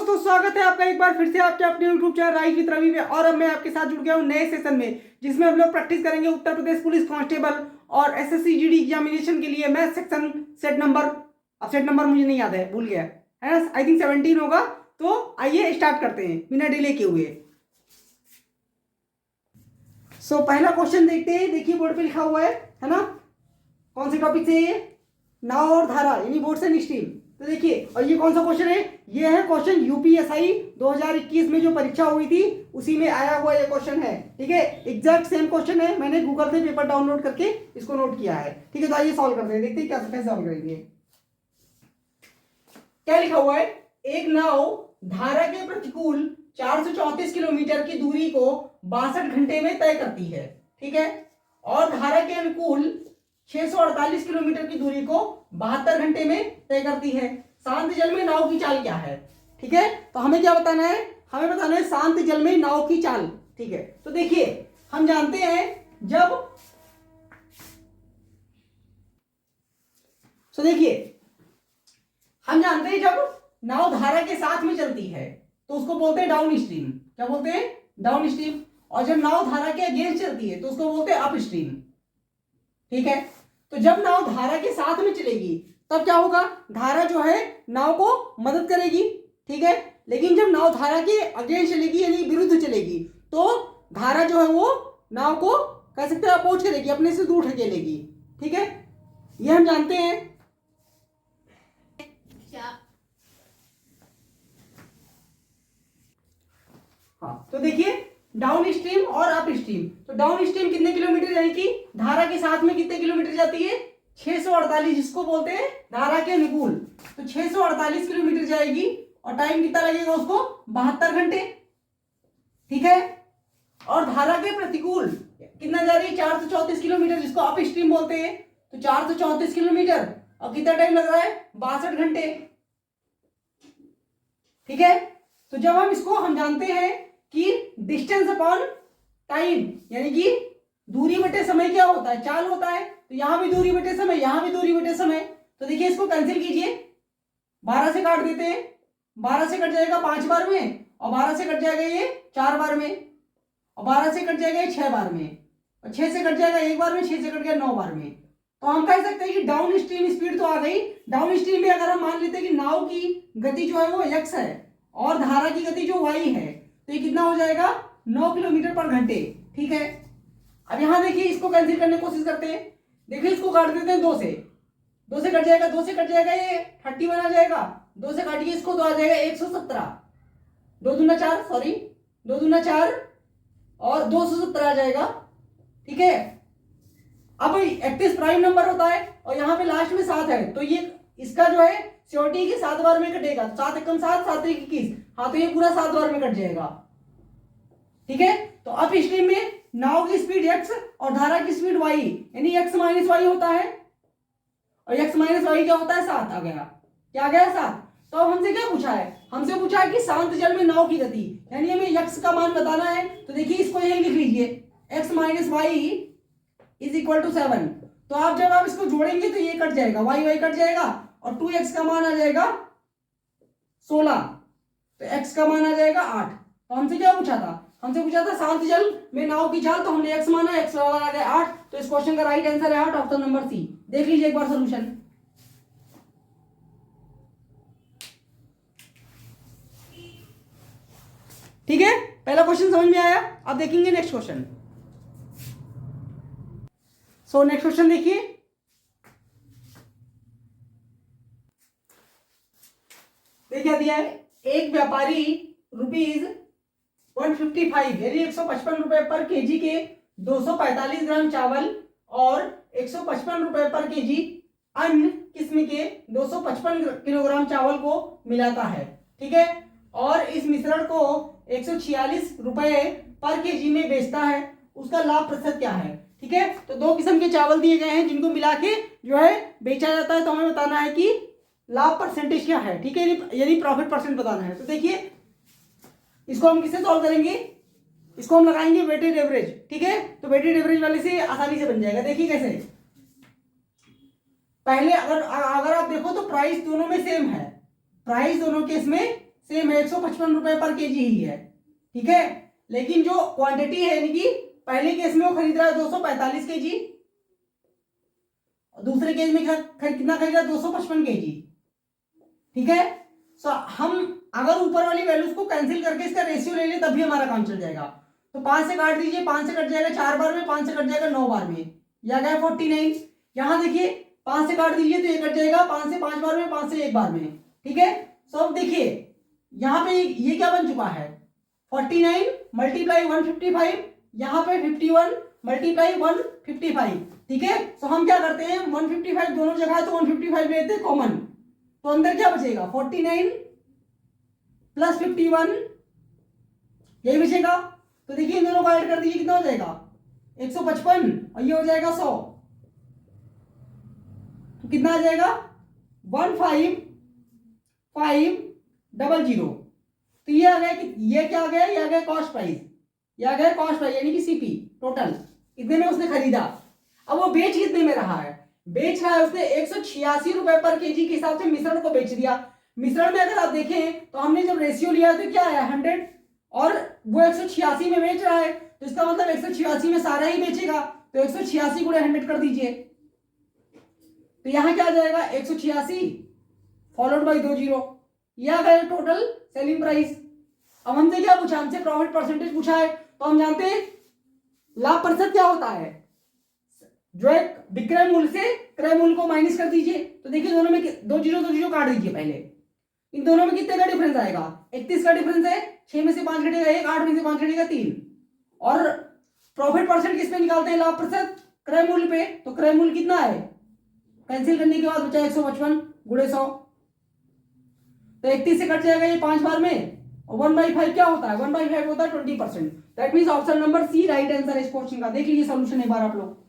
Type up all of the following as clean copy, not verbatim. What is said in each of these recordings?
दोस्तों, स्वागत है आपका एक बार फिर से आपके अपने YouTube channel rise with Ravi में। और अब मैं आपके साथ जुड़ गया हूं नए सेशन में, जिसमें हम लोग प्रैक्टिस करेंगे उत्तर प्रदेश पुलिस कांस्टेबल और एसएससी जीडी एग्जामिनेशन के लिए मैथ सेक्शन सेट नंबर, अब सेट नंबर मुझे नहीं याद है, भूल गया है ना, आई थिंक 17 होगा। तो आइए स्टार्ट करते हैं बिना डिले के हुए। पहला क्वेश्चन देखते हैं। देखिए बोर्ड पे लिखा हुआ है ना, कौन से टॉपिक से ये, नाव और धारा यानी बोट्स एंड स्टीम। तो देखिए, और ये कौन सा क्वेश्चन है, ये है क्वेश्चन यूपीएसआई 2021 में जो परीक्षा हुई थी उसी में आया हुआ ये क्वेश्चन है। ठीक है, एग्जैक्ट सेम क्वेश्चन है, मैंने गूगल से पेपर डाउनलोड करके इसको नोट किया है। ठीक है, तो आइए सॉल्व करते हैं, देखते हैं क्या कैसे सॉल्व करेंगे। क्या लिखा हुआ है, एक नाव धारा के प्रतिकूल 434 किलोमीटर की दूरी को 62 घंटे में तय करती है। ठीक है, और धारा के अनुकूल 648 किलोमीटर की दूरी को 72 घंटे में तय करती है। शांत जल में नाव की चाल क्या है। ठीक है, तो हमें क्या बताना है, हमें बताना है शांत जल में नाव की चाल। ठीक है, तो देखिए हम जानते हैं जब, देखिए हम जानते हैं जब नाव धारा के साथ में चलती है तो उसको बोलते हैं डाउन स्ट्रीम। क्या बोलते हैं, डाउन स्ट्रीम। और जब नाव धारा के अगेंस्ट चलती है तो उसको बोलते हैं अप स्ट्रीम। ठीक है, तो जब नाव धारा के साथ में चलेगी तब क्या होगा, धारा जो है नाव को मदद करेगी। ठीक है, लेकिन जब नाव धारा के अगेंस्ट चलेगी यानी विरुद्ध चलेगी तो धारा जो है वो नाव को कह सकते हैं अपोज करेगी, अपने से दूर ढकेलेगी। ठीक है, ये हम जानते हैं। हाँ, तो देखिए डाउन स्ट्रीम और अप स्ट्रीम। तो डाउन स्ट्रीम कितने किलोमीटर, यानी कि धारा के साथ में कितने किलोमीटर जाती है, 648, जिसको बोलते हैं धारा के अनुकूल। तो 648 किलोमीटर जाएगी और टाइम कितना लगेगा उसको, 72 घंटे। ठीक है, और धारा के प्रतिकूल कितना जा रही है, 434 किलोमीटर, जिसको अप स्ट्रीम बोलते हैं। तो 434 किलोमीटर और कितना टाइम लग रहा है, 62 घंटे। ठीक है, तो जब हम जानते हैं कि डिस्टेंस अपॉन टाइम यानी कि दूरी बटे समय क्या होता है, चाल होता है। तो यहां भी दूरी बटे समय, यहां भी दूरी बटे समय। तो देखिए इसको कैंसिल कीजिए, 12 से काट देते हैं, 12 से कट जाएगा 5 बार में, और 12 से कट जाएगा ये 4 बार में, और 12 से कट जाएगा ये 6 बार में, और 6 से कट जाएगा 1 बार में, 6 से कट गया 9 बार में। तो हम कह सकते हैं कि डाउन स्ट्रीम स्पीड तो आ गई। डाउन स्ट्रीम में अगर हम मान लेते हैं कि नाव की गति जो है वो x है और धारा की गति जो y है, तो ये कितना हो जाएगा, 9 किलोमीटर पर घंटे। ठीक है, अब यहां देखिए इसको कैंसिल करने की कोशिश करते हैं। देखिए इसको काट देते हैं 2 से, 2 से कट जाएगा, 2 से कट जाएगा ये 31 आ जाएगा, 2 से काटिए इसको तो आ जाएगा 117, 2 दूना 4, सॉरी 2 दूना 4 और 217 आ जाएगा। ठीक है, अब 31 प्राइम नंबर होता है और यहाँ पे लास्ट में 7 है, तो ये इसका जो है सिक्योरिटी के 7 बार में कटेगा, 7 एकम 7, 7 एक 21, हाँ तो ये पूरा 7 बार में कट जाएगा। ठीक है, तो अप स्ट्रीम में नाव की स्पीड x और धारा की स्पीड y यानी x माइनस वाई होता है, और x माइनस वाई क्या होता है, 7 आ गया। क्या आ गया, 7। तो अब हमसे क्या पूछा है, हमसे पूछा है कि शांत जल में नाव की गति, यानी हमें x का मान बताना है। तो देखिए इसको यही लिख लीजिए, x minus Y is equal to 7। तो आप जब आप इसको जोड़ेंगे तो ये कट जाएगा, वाई वाई कट जाएगा और 2x का मान आ जाएगा 16, तो x का मान आ जाएगा 8। तो हमसे क्या पूछा था, हमसे पूछा था शांत जल में नाव की चाल, तो हमने x माना, x आ गया 8। तो इस क्वेश्चन का राइट आंसर है 8, ऑप्शन नंबर सी। देख लीजिए एक बार सॉल्यूशन। ठीक है, पहला क्वेश्चन समझ में आया। अब देखेंगे नेक्स्ट क्वेश्चन। नेक्स्ट क्वेश्चन देखिए, क्या दिया है, एक व्यापारी ₹155 यानी 155 रुपए पर केजी के 245 ग्राम चावल और 155 रुपए पर केजी अन्य किस्म के 255 किलोग्राम चावल को मिलाता है। ठीक है, और इस मिश्रण को 146 रुपए पर केजी में बेचता है, उसका लाभ प्रतिशत क्या है। ठीक है, तो 2 किस्म के चावल दिए गए हैं जिनको मिला के जो है बेचा जाता है, तो हमें बताना है कि लाभ परसेंटेज क्या है। ठीक है, यानी प्रॉफिट परसेंट बताना है। तो देखिए इसको हम किससे सॉल्व करेंगे, इसको हम लगाएंगे वेटेड एवरेज। ठीक है, तो वेटेड एवरेज वाले से आसानी से बन जाएगा। देखिए कैसे, पहले अगर आप देखो तो प्राइस दोनों में सेम है, प्राइस दोनों केस में सेम है, 155 रुपए पर केजी ही है, ठीक है। लेकिन जो क्वांटिटी है यानी कि पहले केस में वो खरीद रहा है 245 केजी, दूसरे केस में कितना खरीद रहा है 255 केजी, ठीक है। सो हम अगर ऊपर वाली वैल्यूज को कैंसिल करके इसका रेशियो ले लें तब भी हमारा काम चल जाएगा। तो 5 से काट दीजिए, 5 से कट जाएगा 4 बार में, 5 से कट जाएगा 9 बार में, यह आ गया 49। यहां देखिए 5 से काट दीजिए तो ये कट जाएगा 5 से 5 बार में, 5 से 1 बार में, ठीक है। सो अब देखिए यहाँ पे ये क्या बन चुका है 49 मल्टीप्लाई 155, यहाँ पे 51 मल्टीप्लाई 155, ठीक है। सो हम क्या करते हैं 155 दोनों जगह है तो 155 लेते हैं कॉमन, तो अंदर क्या बचेगा 49 प्लस 51, यही बचेगा। तो देखिए इन दोनों को ऐड कर दीजिए, कितना हो जाएगा 155 और ये हो जाएगा 100, तो कितना आ जाएगा 15500। तो ये आ गया कि ये क्या आ गया, ये आ गया कॉस्ट प्राइस, ये आ गया कॉस्ट प्राइस यानी कि सीपी टोटल, इतने में उसने खरीदा। अब वो बेच कितने में रहा है, बेच रहा है उसने 186 रुपए पर केजी के हिसाब से मिश्रण को बेच दिया। मिश्रण में अगर आप देखें तो हमने जब रेशियो लिया तो क्या आया 100 और वो 186 में बेच रहा है, तो इसका मतलब 186 में सारा ही बेचेगा, तो 186 गुणे 100 कर दीजिए, तो यहां क्या आ जाएगा 186 फॉलोड बाई 2 जीरो, यह आ गया टोटल सेलिंग प्राइस। अब हमसे क्या पूछा, हमसे प्रॉफिट परसेंटेज पूछा है, तो हम जानते हैं लाभ प्रतिशत क्या होता है, जो एक विक्रय मूल्य से क्रय मूल्य को माइनस कर दीजिए। तो देखिए दोनों में 2 जीरो काट दीजिए पहले, इन दोनों में कितने का डिफरेंस आएगा 31 का डिफरेंस है, 6 में से 5 घटेगा 1, 8 में से 5 घटेगा 3। और प्रॉफिट परसेंट किस पे निकालते हैं, लाभ प्रतिशत क्रय मूल्य पे, तो क्रय मूल्य कितना है, कैंसिल करने के बाद बचा 155 गुणे 100, तो 31 से कट जाएगा ये 5 बार में, और 1/5 क्या होता है 1/5 होता है 20%। That means option number C right answer है इस क्वेश्चन का। देख लीजिए सॉल्यूशन एक बार आप लोग,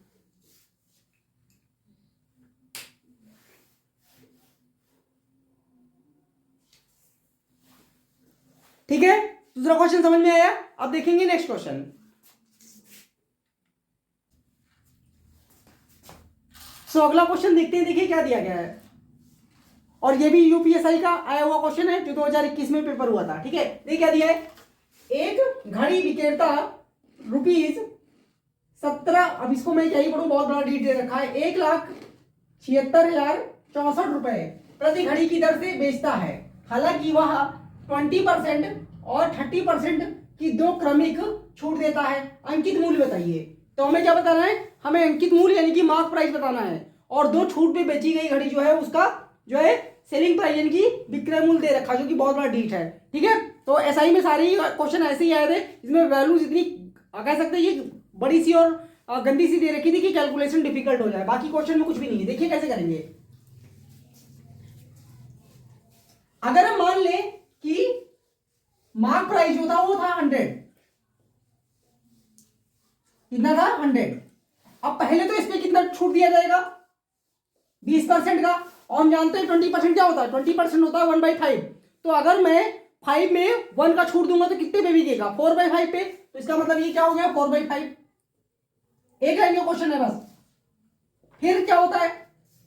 ठीक है। दूसरा क्वेश्चन समझ में आया, अब देखेंगे नेक्स्ट क्वेश्चन। सो अगला क्वेश्चन देखते हैं, देखिए क्या दिया गया है, और ये भी यूपीएसआई का आया हुआ क्वेश्चन है जो 2021 में पेपर हुआ था, ठीक है। देखिए क्या दिया है, एक घड़ी विक्रेता ₹17, अब इसको मैं क्या ही पढ़ूं, बहुत बड़ा डीट दे रखा है, 1,76,064 रुपए प्रति घड़ी की दर से बेचता है। हालांकि वह 20% और 30% की 2 क्रमिक छूट देता है। अंकित मूल्य बताइए। तो हमें क्या बताना है, हमें अंकित मूल्य यानी कि मार्क प्राइस बताना है, और 2 छूट पे बेची गई घड़ी जो है उसका जो है सेलिंग प्राइस यानी कि विक्रय मूल्य दे रखा, जो कि बहुत बड़ा डीट है, ठीक है। तो एसआई में सारे ही क्वेश्चन ऐसे ही आए थे, इसमें वैल्यूज इतनी कह सकते हैं ये बड़ी सी और गंदी सी दे रखी थी कि कैलकुलेशन डिफिकल्ट हो जाए, बाकी क्वेश्चन में कुछ भी नहीं है। देखिए कैसे करेंगे, अगर हम मान लें कि मार्क प्राइस जो था वो था 100, कितना था 100। अब पहले तो इसमें कितना छूट दिया जाएगा 20% का, और हम जानते हैं 20% क्या होता है, 20% होता है 1/5। तो अगर मैं 5 में 1 का छूट दूंगा तो कितने पे बिकेगा 4/5 पे, तो इसका मतलब ये क्या हो गया 4/5। एक लाइन का क्वेश्चन है बस। फिर क्या होता है,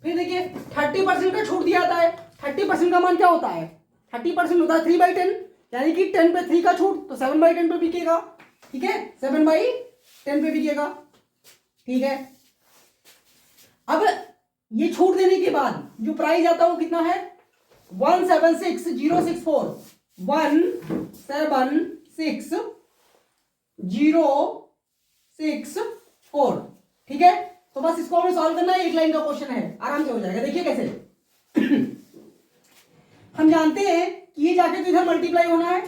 फिर देखिए 30% का छूट दिया जाता है, 30% का मान क्या होता है 30% होता है 3/10, यानी कि 10 पे 3 का छूट, तो 7/10 पे बिकेगा, ठीक है 7/10 पे बिकेगा, ठीक है। अब ये छूट देने के बाद जो प्राइस आता है वो कितना है 176,064, 176,064, ठीक है। तो बस इसको हमें सॉल्व करना है, एक लाइन का क्वेश्चन है, आराम से हो जाएगा। देखिए कैसे हम जानते हैं कि ये जाके तो इधर मल्टीप्लाई होना है,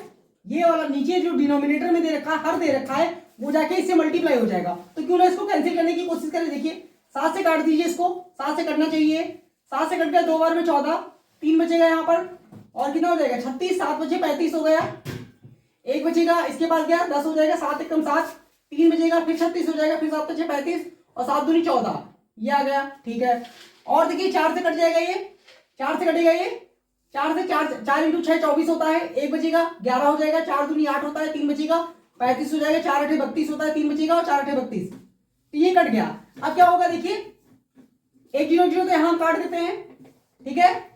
ये वाला नीचे जो डिनोमिनेटर में दे रखा है हर दे रखा है वो जाके इससे मल्टीप्लाई हो जाएगा। तो क्यों ना इसको कैंसिल करने की कोशिश करें। देखिए 7 से काट दीजिए, इसको 7 से कटना चाहिए, 7 से कट गया 2 बार में 14, 3 बचेगा यहाँ पर, और कितना हो जाएगा 36, 7 बचे 35 हो गया, 1 बचेगा, इसके पास गया 10 हो जाएगा, 7 एकम 7, 3 बचेगा, फिर 36 हो जाएगा, फिर 7 बचे 35 और 7 दूनी 14, ये आ गया, ठीक है। और देखिए 4 से कट जाएगा, ये 4 से कटेगा, ये 4 से 4 इंटू 6 24 होता है, 1 बचेगा, 11 हो जाएगा, 4 दूनी 8 होता है, 3 बचेगा, 35 हो जाएगा, 4 8 32 होता है, 3 बचेगा और 4 8 32, तो ये कट गया। अब क्या होगा देखिए 1 0 0 तो यहां हम काट देते हैं, ठीक है,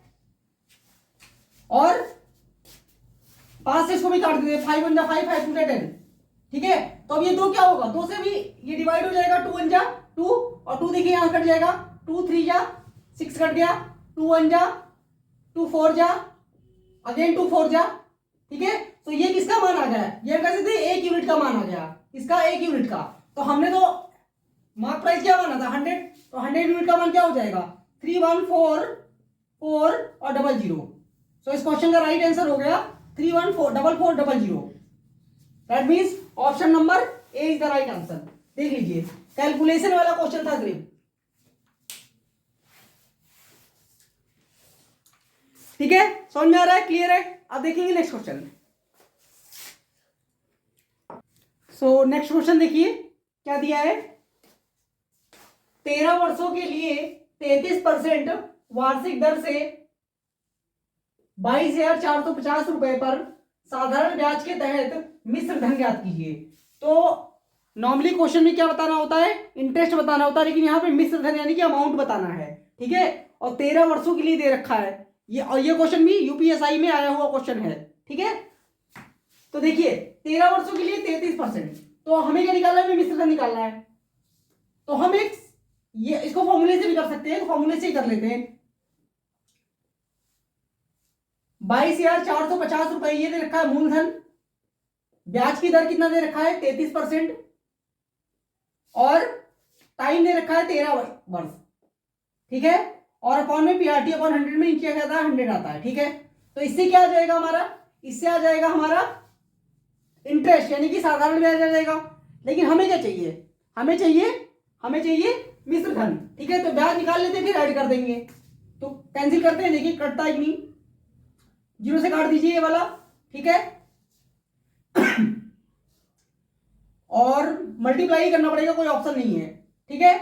और 5 से इसको भी काट देते हैं, 5 1 जा 5, 5 2 10, ठीक है। तो अब ये 2 क्या होगा, 2 से भी ये डिवाइड हो जाएगा, 2 1 जा 2, और 2 देखिए यहाँ कट जाएगा, 2 3 जा 6 कट गया, 2 1 जा 2 4 जा अगेन 2 4 जा, ठीक है। तो ये किसका मान आ गया, ये कह सकते हैं 1 यूनिट का मान आ गया, इसका 1 यूनिट का। तो हमने तो मार्क प्राइस क्या माना था 100, तो 100 यूनिट का मान क्या हो जाएगा 3144 और 00। सो इस क्वेश्चन का राइट आंसर हो गया 314400। That means option number A is the right answer. देख लीजिए कैलकुलेशन वाला क्वेश्चन था सिर्फ, ठीक है। समझ में आ रहा है, क्लियर है। अब देखेंगे next question. So next question देखिए क्या दिया है, 13 वर्षों के लिए 33% वार्षिक दर से 22,450 रुपए पर साधारण ब्याज के तहत मिश्र धन ज्ञात कीजिए। तो नॉर्मली क्वेश्चन में क्या बताना होता है, इंटरेस्ट बताना होता है, लेकिन यहाँ पे मिश्र धन यानी कि अमाउंट बताना है, ठीक है। और 13 वर्षों के लिए दे रखा है ये, और ये क्वेश्चन भी यूपीएसआई में आया हुआ क्वेश्चन है, ठीक है। तो देखिए 13 वर्षों के लिए 33%, तो हमें क्या निकालना है, मिश्र धन निकालना है। तो हम एक ये इसको फॉर्मूले से भी कर सकते हैं, तो फॉर्मूले से ही कर लेते हैं। 22,450 रुपए ये दे रखा है मूलधन, ब्याज की दर कितना दे रखा है 33%, और टाइम दे रखा है 13 वर्ष, ठीक है। और अपॉन में पीआरटी अपॉन 100 में किया जाता है 100 आता है, ठीक है। तो इससे क्या आ जाएगा हमारा, इससे आ जाएगा हमारा इंटरेस्ट यानी कि साधारण ब्याज आ जाएगा। लेकिन हमें क्या चाहिए, हमें चाहिए मिश्र धन, ठीक है। तो ब्याज निकाल लेते हैं फिर ऐड कर देंगे, तो कैंसिल करते हैं, देखिए कटता ही नहीं, 0 से काट दीजिए ये वाला, ठीक है। और मल्टीप्लाई करना पड़ेगा, कोई ऑप्शन नहीं है, ठीक है।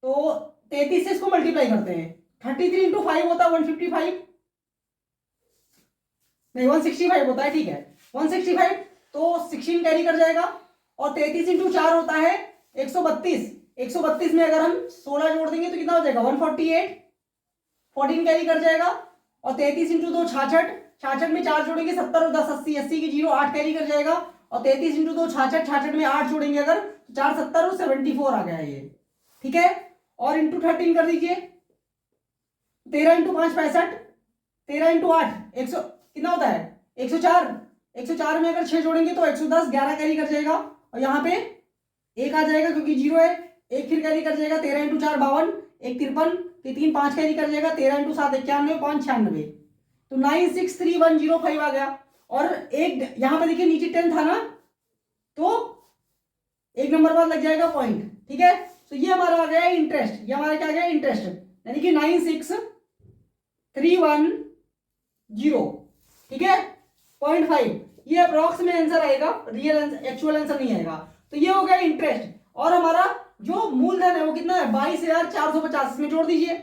तो 33 से इसको मल्टीप्लाई करते हैं, 33 इंटू 5 होता है 155, नहीं 165 होता है, ठीक है 165, तो 16 कैरी कर जाएगा। और 33 इंटू 4 होता है 132, 132 में अगर हम 16 जोड़ देंगे तो कितना हो जाएगा 148, 14 कैरी कर जाएगा। और 33 इंटू 2 66, 66 में 4 जोड़ेंगे 70 और 10 80, 80 की 0 8 कैरी कर जाएगा। और 33 इंटू 2 66, 66 में 8 जोड़ेंगे अगर तो 4 70 और 74 आ गया ये, ठीक है। और इंटू 13 कर दीजिए, 13 इंटू 5 65, 13 इंटू 8 100 कितना होता है 104, 104 में अगर 6 जोड़ेंगे तो 110, 11 कैरी कर जाएगा। और यहाँ पे 1 आ जाएगा क्योंकि 0 है, 1 फिर कैरी कर जाएगा, 13 इंटू 4 52, 1 53, 3 5 कैरी कर जाएगा, 13 इंटू 7 91, 5 96, तो 963105 आ गया। और एक यहाँ पे देखिए नीचे 10 था ना, तो एक नंबर बाद लग जाएगा पॉइंट, ठीक है। तो ये हमारा आ गया इंटरेस्ट, ये हमारा क्या आ गया इंटरेस्ट, यानी कि 96310, ठीक है 0.5, ये अप्रॉक्स में आंसर आएगा, रियल एक्चुअल आंसर नहीं आएगा। तो ये हो गया इंटरेस्ट। और हमारा जो मूलधन है वो कितना है 22,450, इसमें जोड़ दीजिए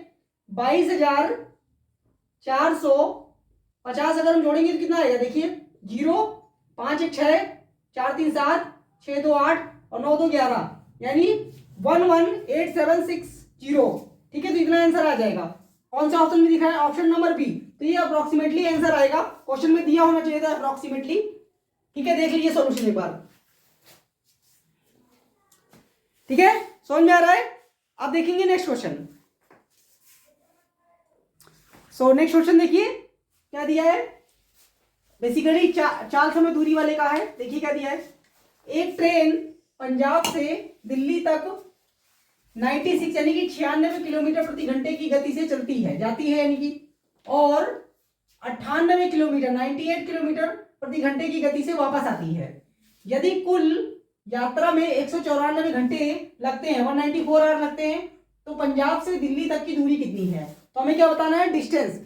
22,450 अगर हम जोड़ेंगे तो कितना आएगा, देखिए 0 5 1 6 4 3 7 6 2 8 और 9 2 11, यानी 118760, ठीक है। तो इतना आंसर आ जाएगा। कौन सा ऑप्शन में दिखा है, ऑप्शन नंबर बी। तो ये अप्रोक्सीमेटली आंसर आएगा, क्वेश्चन में दिया होना चाहिए था अप्रोक्सीमेटली, ठीक है। देख लीजिए सॉल्यूशन एक बार, ठीक है समझ में आ रहा है। अब देखेंगे next question. So next question देखिए क्या दिया है, बेसिकली चाल समय दूरी वाले का है। देखिए क्या दिया है, एक ट्रेन पंजाब से दिल्ली तक 96 यानी कि 96 किलोमीटर प्रति घंटे की गति से चलती है, जाती है यानी कि, और 98 किलोमीटर 98 किलोमीटर प्रति घंटे की गति से वापस आती है। यदि कुल यात्रा में 194 घंटे लगते हैं, 194 आवर लगते हैं, तो पंजाब से दिल्ली तक की दूरी कितनी है। तो हमें क्या बताना है, डिस्टेंस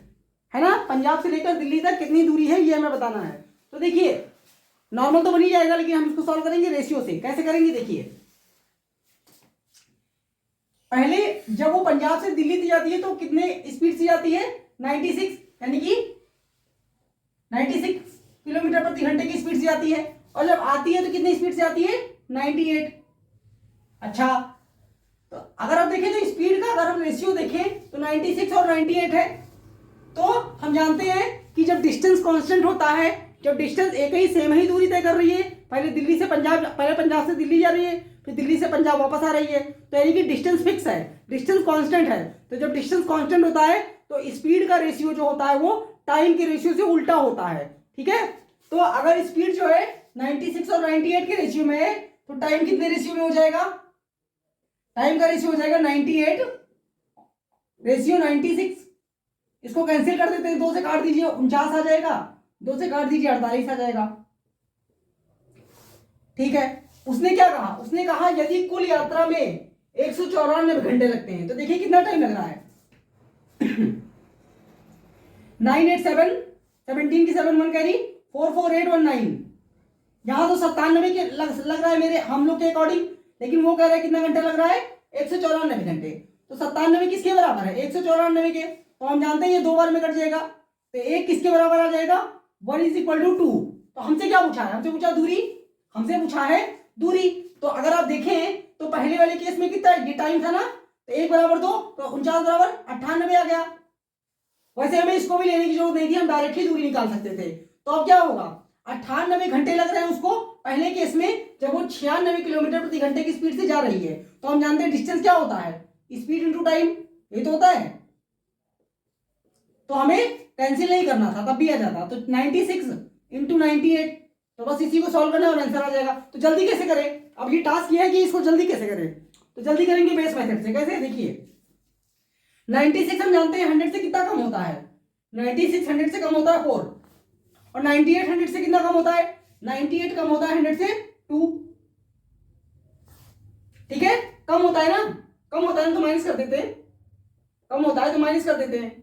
है ना, पंजाब से लेकर दिल्ली तक कितनी दूरी है ये हमें बताना है। तो देखिए नॉर्मल तो बन ही जाएगा, लेकिन हम इसको सॉल्व करेंगे रेशियो से। कैसे करेंगे, देखिए पहले जब वो पंजाब से दिल्ली तक जाती है तो कितने स्पीड से जाती है 96, यानी कि 96 किलोमीटर प्रति घंटे की स्पीड से जाती है। और जब आती है तो कितनी स्पीड से आती है 98। अच्छा, तो अगर आप देखें तो स्पीड का अगर हम रेशियो देखें तो 96 और 98 है। तो हम जानते हैं कि जब डिस्टेंस कांस्टेंट होता है जब डिस्टेंस एक ही सेम ही दूरी तय कर रही है, पहले पंजाब से दिल्ली जा रही है, फिर दिल्ली से पंजाब वापस आ रही है, तो यानी कि डिस्टेंस फिक्स है, डिस्टेंस कांस्टेंट है। तो जब डिस्टेंस कांस्टेंट होता है तो स्पीड का रेशियो जो होता है वो टाइम के रेशियो से उल्टा होता है। ठीक है, तो अगर स्पीड जो है 96 और 98 के रेशियो में है तो टाइम कितने रेशियो में हो जाएगा? टाइम का रेशियो हो जाएगा 98 रेशियो 96। इसको कैंसिल कर देते हैं, 2 से काट दीजिए 49 आ जाएगा, 2 से काट दीजिए 48 आ जाएगा। ठीक है, उसने क्या कहा? उसने कहा यदि कुल यात्रा में 194 घंटे लगते हैं तो देखिए कितना टाइम लग रहा है। 987 17 की 7 1 कैरी 44819। यहां तो 97 के लग रहा है मेरे हम लोग के अकॉर्डिंग, लेकिन वो कह रहा है कितना घंटा लग रहा है? 194 घंटे। तो 97 किसके बराबर है? 194 के। तो हम जानते हैं ये 2 बार में कट जाएगा, तो 1 किसके बराबर आ जाएगा? 1 = 2। तो हमसे क्या पूछा है? हमसे पूछा दूरी, हमसे पूछा है दूरी। तो अगर आप देखें तो पहले वाले केस में कितना ये टाइम था ना, तो 1 = 2 तो 49 = 98 आ गया। वैसे हमें इसको भी लेने की जरूरत नहीं थी, हम डायरेक्टली दूरी निकाल सकते थे। तो अब क्या होगा? 98 घंटे लग रहे हैं उसको पहले केस में, जब वो 96 किलोमीटर प्रति घंटे की स्पीड से जा रही है। तो हम जानते हैं डिस्टेंस क्या होता है? स्पीड इंटू टाइम, ये तो होता है। तो हमें कैंसिल नहीं करना था, तब भी आ जाता। तो 96 × 98, तो बस इसी को सॉल्व करना है और आंसर आ जाएगा। तो जल्दी कैसे करें? अब ये टास्क ये है कि इसको जल्दी कैसे करें, तो जल्दी करेंगे बेस मेथड से। कैसे? देखिए 96 हम जानते हैं 100 से कितना कम होता है? 96 100 से कम होता है 4, और 98 100 से कितना कम होता है? 98 कम होता है 100 से 2। ठीक है, कम होता है ना, कम होता है ना तो माइनस कर देते हैं, कम होता है तो माइनस कर देते हैं।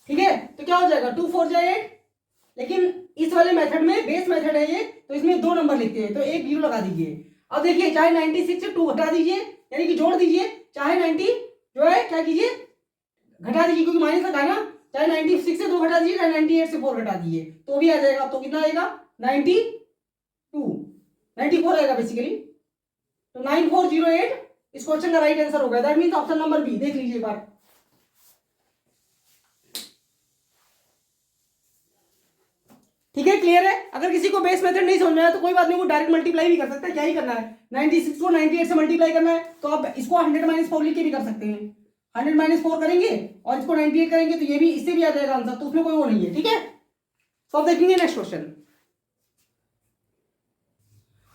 ठीक है, तो क्या हो जाएगा? 2 4 जाए 8। लेकिन इस वाले मेथड में, बेस मेथड है ये, तो इसमें 2 नंबर लिखते हैं, तो एक 0 लगा दीजिए। अब देखिए चाहे 96 से 2 घटा दीजिए, यानी कि जोड़ दीजिए, चाहे 90 जो है क्या कीजिए घटा दीजिए, क्योंकि माइनस लगा ना। चाहे 96 से 2 घटा दीजिए, चाहे 98 से 4 घटा दीजिए, तो भी आ जाएगा। तो कितना आएगा? 94 आएगा बेसिकली। तो 9408 इस क्वेश्चन का राइट आंसर होगा। That means option number B. देख लीजिए एक बार। ठीक है, क्लियर है? अगर किसी को बेस मेथड नहीं समझ में आया तो कोई बात नहीं, वो डायरेक्ट मल्टीप्लाई भी कर सकता है। क्या ही करना है? 96 को 98 से मल्टीप्लाई करना है, तो आप इसको 100 - 4 लिख के भी कर सकते हैं। 100 - 4 करेंगे और इसको 98 करेंगे तो ये भी, इससे भी आ जाएगा आंसर, तो उसमें कोई वो नहीं है। ठीक है, तो अब देखेंगे नेक्स्ट क्वेश्चन।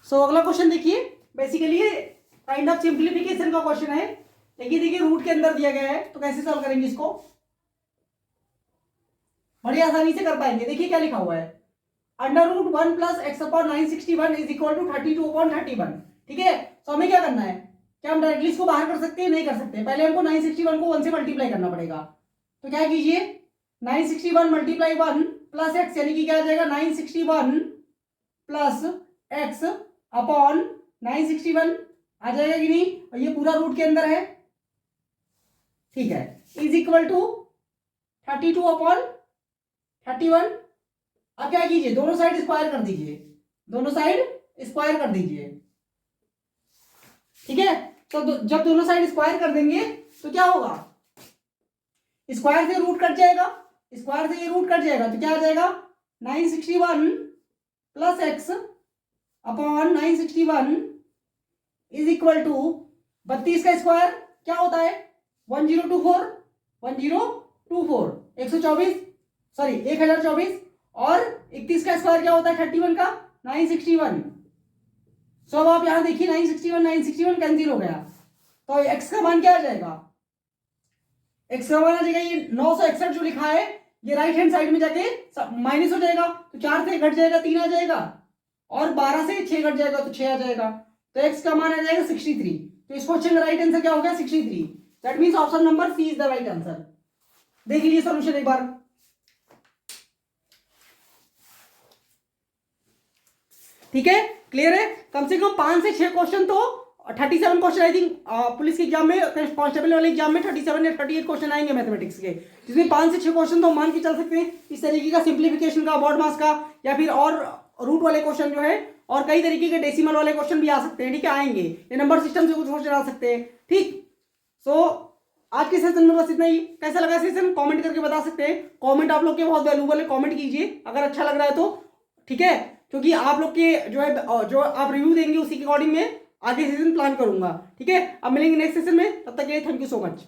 सो अगला क्वेश्चन देखिए, बेसिकली ये काइंड ऑफ सिंप्लीफिकेशन का क्वेश्चन है, लेकिन देखिए रूट के अंदर दिया गया है, तो कैसे सॉल्व करेंगे इसको? बड़ी आसानी से कर पाएंगे। देखिए क्या लिखा हुआ है, √1 + x/961 = 32/31। ठीक है, तो हमें क्या करना है? क्या हम डायरेक्टली इसको बाहर कर सकते हैं? नहीं कर सकते, पहले हमको 961 को 1 से मल्टीप्लाई करना पड़ेगा। तो क्या कीजिए, 961 × 1 + x, यानी कि क्या आ जाएगा? 961 + x अपॉन 961 आ जाएगा कि नहीं? और ये पूरा रूट के अंदर है। ठीक है, = 32/31। अब क्या कीजिए, दोनों साइड स्क्वायर कर दीजिए, दोनों साइड स्क्वायर कर दीजिए। ठीक है, तो जब दोनों साइड स्क्वायर कर देंगे तो क्या होगा? स्क्वायर से रूट कट जाएगा, स्क्वायर से ये रूट कट जाएगा, तो क्या आ जाएगा? 961 + x अपॉन 961 = 32 का स्क्वायर क्या होता है? 1024 124 1024, और 31 का स्क्वायर क्या होता है? 31 का 961। सो अब आप यहां देखिए 961 कैंसिल हो गया, तो x का मान क्या आ जाएगा? x का मान आ जाएगा ये 961 जो लिखा है, ये राइट हैंड साइड में जाके माइनस हो जाएगा, तो 4 से घट जाएगा 3 आ जाएगा, और 12 से 6 घट जाएगा तो 6 आ जाएगा, तो x का मान आ जाएगा 63। तो इस क्वेश्चन का राइट आंसर क्या हो गया? 63। That means option number C is the right answer. देख लीजिए सॉल्यूशन एक बार। ठीक है, क्लियर है? कम से कम 5 से 6 क्वेश्चन तो 37 क्वेश्चन आई थिंक पुलिस के एग्जाम में, कांस्टेबल वाले एग्जाम में 37 या 38 क्वेश्चन आएंगे मैथमेटिक्स के, जिसमें 5 से 6 क्वेश्चन तो मान के चल सकते हैं इस तरीके का, सिंप्लीफिकेशन का, बॉड मास का, या फिर और रूट वाले क्वेश्चन जो है, और कई तरीके के डेसिमल वाले क्वेश्चन भी आ सकते हैं। ठीक है, आएंगे, ये नंबर सिस्टम से कुछ क्वेश्चन आ सकते हैं। ठीक, सो आज के सेशन में बस इतना ही। कैसा लगा सेशन कमेंट करके बता सकते हैं। कमेंट आप लोग के बहुत वैल्यूबल है, कमेंट कीजिए अगर अच्छा लग रहा है तो, ठीक है, क्योंकि आप लोग के जो है जो आप रिव्यू देंगे उसी के अकॉर्डिंग में आगे सेशन प्लान करूंगा, ठीक है। अब मिलेंगे नेक्स्ट सेशन में, तब तक के लिए थैंक यू सो मच।